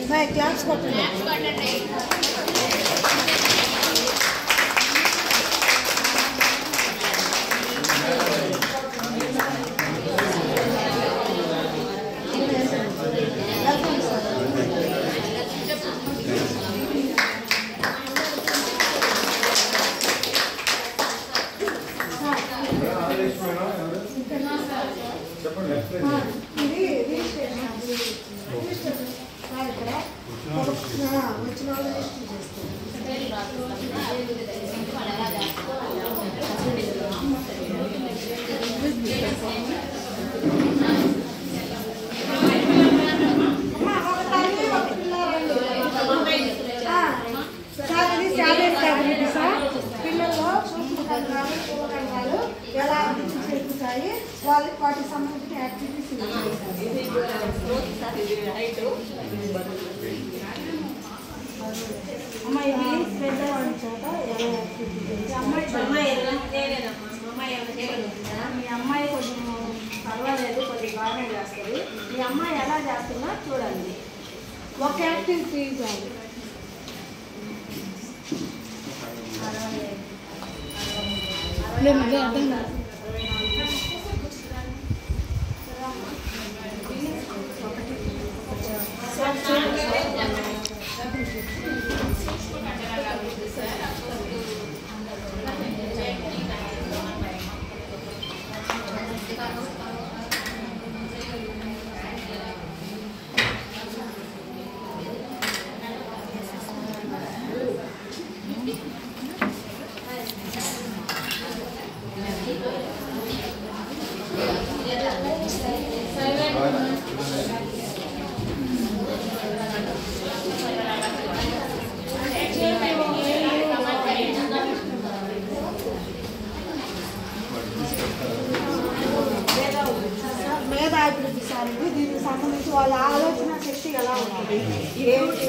Class కొట్టండి. వాటికి సంబంధించిన యాక్టివిటీస్ అమ్మాయి పెద్దవాడి చేత ఎలా యాక్టివిటీస్ మీ అమ్మాయి కొంచెం పర్వాలేదు, కొద్దిగా బాగానే చేస్తుంది. మీ అమ్మాయి ఎలా చేస్తుందో చూడండి. ఒక యాక్టివిటీ చేయాలి. మేధాభివృద్ధి సార్ ఇది. దీనికి సంబంధించి వాళ్ళ ఆలోచన శక్తి ఎలా ఉంటుంది, ఏంటి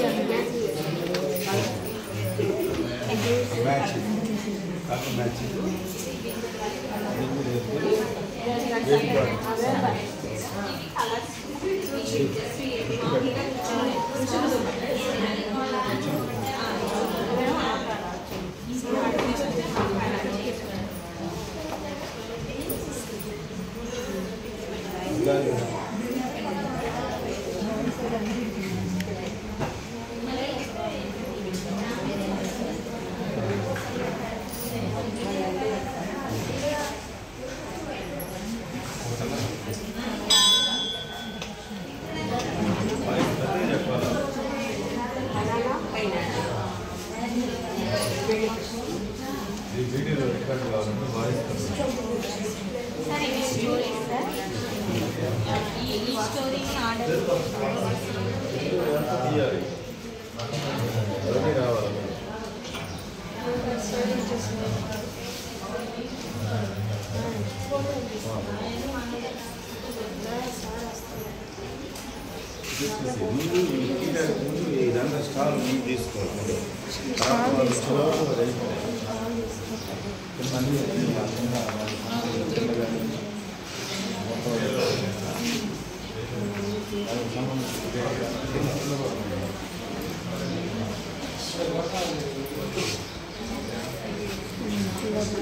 ఇదంతా స్టాల్ తీసుకోవాలి.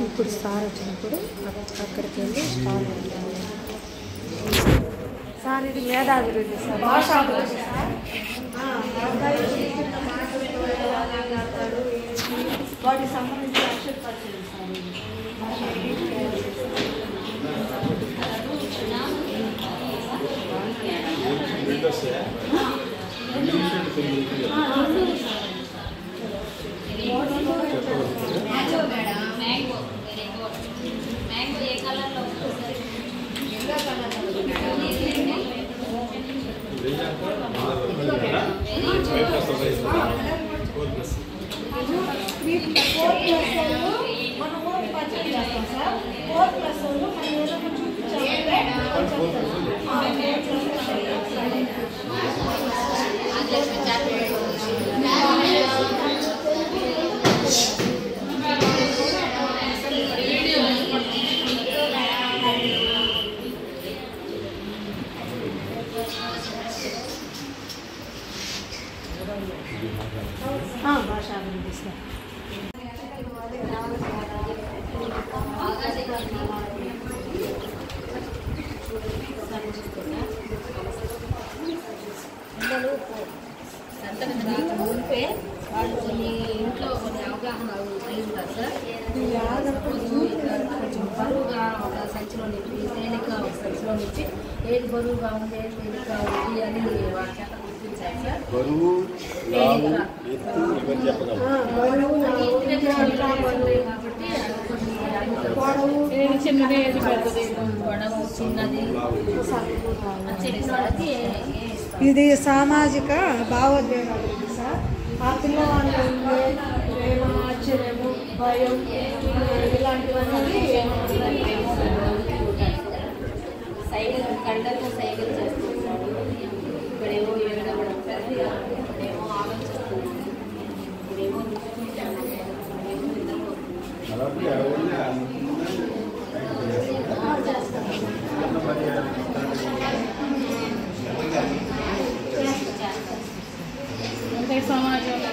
ఇప్పుడు సార్ వచ్చినప్పుడు అక్కడికి వెళ్ళి స్టాల్ సార్. ఇది మేధాభివృద్ధి సార్, భాషాభివృద్ధి సార్. వాటికి సంబంధించి అక్షర పరిచయం సార్. భాషా అభివృద్ధి సార్. పిల్లలు సంతకం రాకముందే వాళ్ళు కొన్ని ఇంట్లో కొన్ని అవగాహన కలిగి ఉంటారు సార్. కొంచెం బరువుగా ఒక సంచిలో నింపి తేలిక ఒక సంచిలో నుంచి ఏది బరువుగా ఉంది ఏది తేలిక ఉంది అని వాళ్ళ చేత గుర్తించాలి సార్. బరువు ఎత్తు ఇవన్నీ చెప్పగలరు. కాబట్టి చిన్నది పొడవు చిన్నది వాళ్ళకి ఇది సామాజిక భావోద్వేగాలు సార్. ఆ పిల్లవాళ్ళు ప్రేమ, ఆశ్చర్యము, భయం ఇలాంటివన్నీ సైకిల్ కళ్ళతో సైకిల్ చేస్తున్నాడు. ఇక్కడేమో ఎగడబడతారు, ఇక్కడేమో ఆలోచిస్తున్నాడు, ఇక్కడేమో నిద్రపోతున్నాడు, ఇక్కడేమో నిద్రపోతున్నాడు. సమాజంలో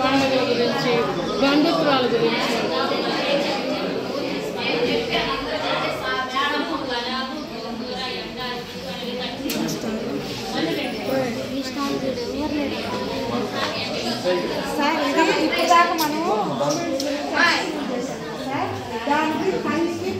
పండుగల గురించి, బంధుత్వాల గురించి సార్. ఇది ఇప్పుడు దాకా మనము దానికి తల్లికి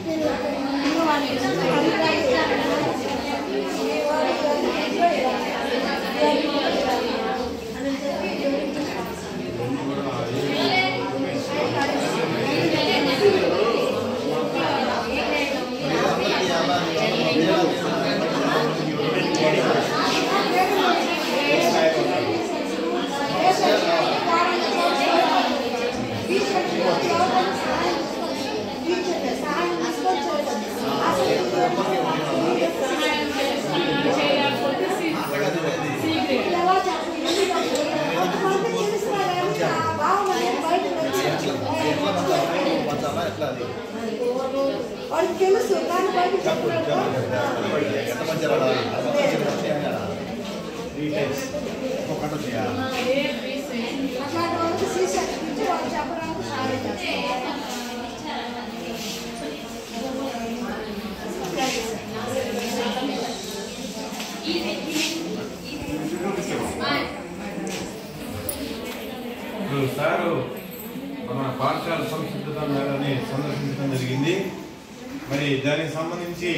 వాడికి తెలుసు కానీ అట్లాంటి వాళ్ళకి సీసీ వాళ్ళు చెప్పడానికి సహాయం చేస్తారు. సారు మన పాఠశాల సంసిద్ధత మేళని సందర్శించడం జరిగింది. మరి దానికి సంబంధించి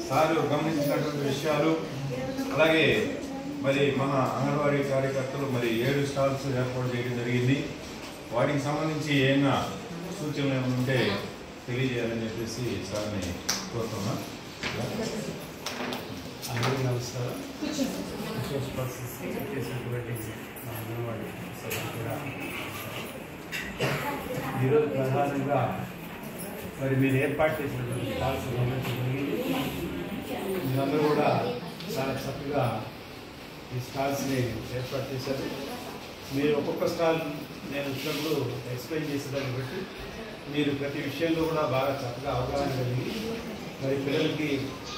సారు గమనించినటువంటి విషయాలు, అలాగే మరి మన అంగన్వాడీ కార్యకర్తలు మరి 7 స్టాల్స్ ఏర్పాటు చేయడం జరిగింది. వాటికి సంబంధించి ఏమైనా సూచనలు ఏమైనా ఉంటే తెలియజేయాలని చెప్పేసి సార్ని కోరుతున్నా. అందరికీ నమస్కారం. రిసోర్స్ పర్సన్స్ చేసినటువంటి మా అంగన్వాడీ సభ్యులు కూడా ఈరోజు ప్రధానంగా మరి మీరు ఏర్పాటు చేసినటువంటి స్టాల్స్ గమనించగలిగింది. మీరందరూ కూడా చాలా చక్కగా ఈ స్టాల్స్ని ఏర్పాటు చేశారు. మీరు ఒక్కొక్క స్టాల్ నేను వచ్చినప్పుడు ఎక్స్ప్లెయిన్ చేసేదాన్ని బట్టి మీరు ప్రతి విషయంలో కూడా బాగా చక్కగా అవగాహన కలిగి మరి పిల్లలకి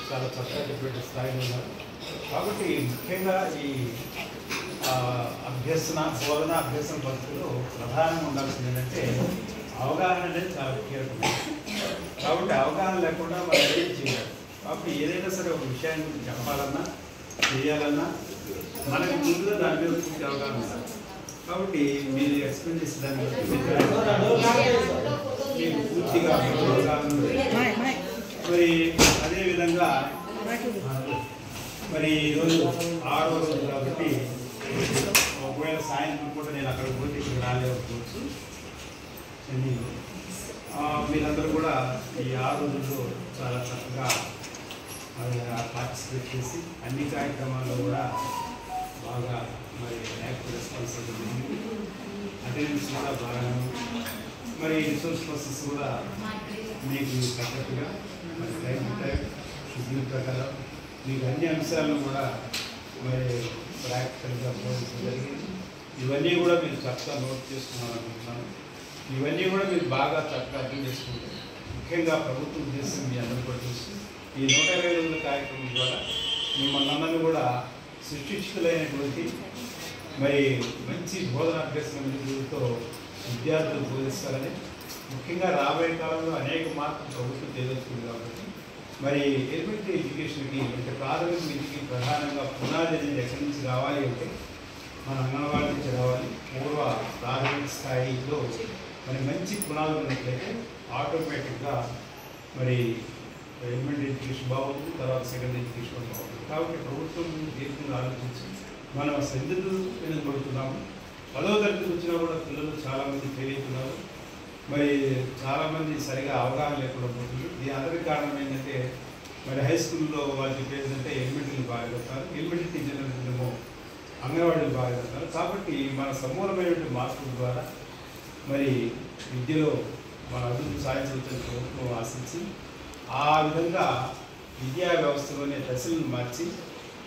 చాలా చక్కటి స్థాయిలో ఉన్నారు. కాబట్టి ముఖ్యంగా ఈ బోధన అభ్యసన పద్ధతిలో ప్రధానంగా ఉండాల్సింది ఏంటంటే అవగాహన అనేది చాలా కీలకమైనది. కాబట్టి అవగాహన లేకుండా మనం ఏం చేయాలి. కాబట్టి ఏదైనా సరే ఒక విషయాన్ని గురించి చెప్పాలన్నా చేయాలన్నా మనకి ముందుగా దాని మీద పూర్తి అవగాహన ఉండాలి. కాబట్టి మీరు ఎక్స్ప్లెయిన్ చేసే దాన్ని బట్టి మీకు పూర్తిగా అవగాహన ఉంది. మరి అదేవిధంగా మరి ఈరోజు 6వ రోజు కాబట్టి ఒకవేళ సాయంత్రం పూట నేను అక్కడికి పోతే ఇక్కడ రాలేకపోవచ్చు. మీరందరూ కూడా ఈ 6 రోజుల్లో చాలా చక్కగా పార్టిసిపేట్ చేసి అన్ని కార్యక్రమాల్లో కూడా బాగా మరి యాక్టివ్ రెస్పాన్స్ అవుతుంది. అటెండెన్స్ కూడా బాగా మరి రిసోర్స్ పర్సన్స్ కూడా మీకు తగ్గట్టుగా మరి టైం షెడ్యూల్ ప్రకారం మీకు అన్ని అంశాలను కూడా మరి ప్రాక్టికల్గా బోధించడం జరిగింది. ఇవన్నీ కూడా మీరు చక్కగా నోట్ చేసుకున్నారు అనుకుంటున్నాను. ఇవన్నీ కూడా మీరు బాగా చక్కగా అర్థం చేసుకుంటే ముఖ్యంగా ప్రభుత్వం ఉద్దేశం మీ అందరూ కూడా చూసి ఈ 120 రోజుల కార్యక్రమం ద్వారా మిమ్మల్ని అందరినీ కూడా సుశిక్షితులైనటువంటి మరి మంచి బోధన అభ్యసనంతో విద్యార్థులు బోధిస్తారని, ముఖ్యంగా రాబోయే కాలంలో అనేక మార్పులు ప్రభుత్వం చేయదలుచుకుంది కాబట్టి మరి ఎలిమెంటరీ ఎడ్యుకేషన్కి అంటే ప్రాథమిక విద్యకి ప్రధానంగా పునాది అనేది ఎక్కడి నుంచి రావాలి అంటే మన అంగన్వాడీ నుంచి రావాలి. పూర్వ ప్రాథమిక స్థాయిలో మరి మంచి పునాదులు ఉన్నట్లయితే ఆటోమేటిక్గా మరి ఎలిమెంటరీ ఎడ్యుకేషన్ బాగుంటుంది, తర్వాత సెకండరీ ఎడ్యుకేషన్ బాగుంటుంది. కాబట్టి ప్రభుత్వం దీర్ఘంగా ఆలోచించి మనం ఎందుకు పడుతున్నాము. 10వ తరగతికి వచ్చినా కూడా పిల్లలు చాలామంది ఫెయిల్ అవుతున్నారు, మరి చాలామంది సరిగా అవగాహన లేకుండా పోతుంది. దీని అందరికీ కారణం ఏంటంటే మరి హై స్కూల్లో వాళ్ళు చెప్పేది ఏంటంటే ఎలిమెంటరీలు బాగా చెప్తారు, ఎలిమెంటరీ టీచర్లు అంగన్వాడీలు బాగా చెప్తారు. కాబట్టి మన సమూలమైనటువంటి మార్పుల ద్వారా మరి విద్యలో మన అభివృద్ధి సాధించవచ్చని ప్రభుత్వం ఆశించి ఆ విధంగా విద్యా వ్యవస్థలోనే దశలను మార్చి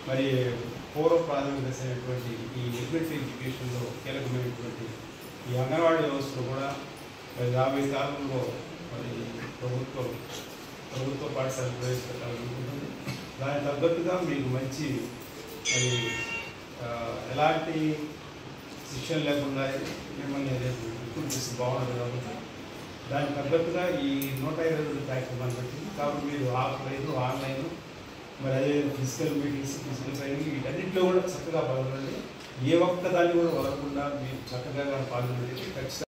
మరి పూర్వ ప్రాథమిక దశ అయినటువంటి ఈ ఎలిమెంటరీ ఎడ్యుకేషన్లో కీలకమైనటువంటి ఈ అంగన్వాడీ వ్యవస్థలో కూడా మరి రాబోయే కాలంలో మరి ప్రభుత్వ పాఠశాల ప్రవేశపెట్టాలనుకుంటుంది. దానికి తగ్గట్టుగా మీకు మంచి మరి ఎలాంటి శిక్షణ లేకుండా మిమ్మల్ని రిక్రూట్ చేసి బాగుంటుంది కాబట్టి దానికి తగ్గట్టుగా ఈ 120 రోజుల కార్యక్రమాన్ని పెట్టింది. కాబట్టి మీరు ఆఫ్లైన్ ఆన్లైన్ మరి అదే ఫిజికల్ మీటింగ్స్ ఫిజికల్ ట్రైనింగ్ వీటన్నింటిలో కూడా చక్కగా పాల్గొనండి. ఏ ఒక్క దాన్ని కూడా వదలకుండా మీరు చక్కగా పాల్గొనండి. ఖచ్చితంగా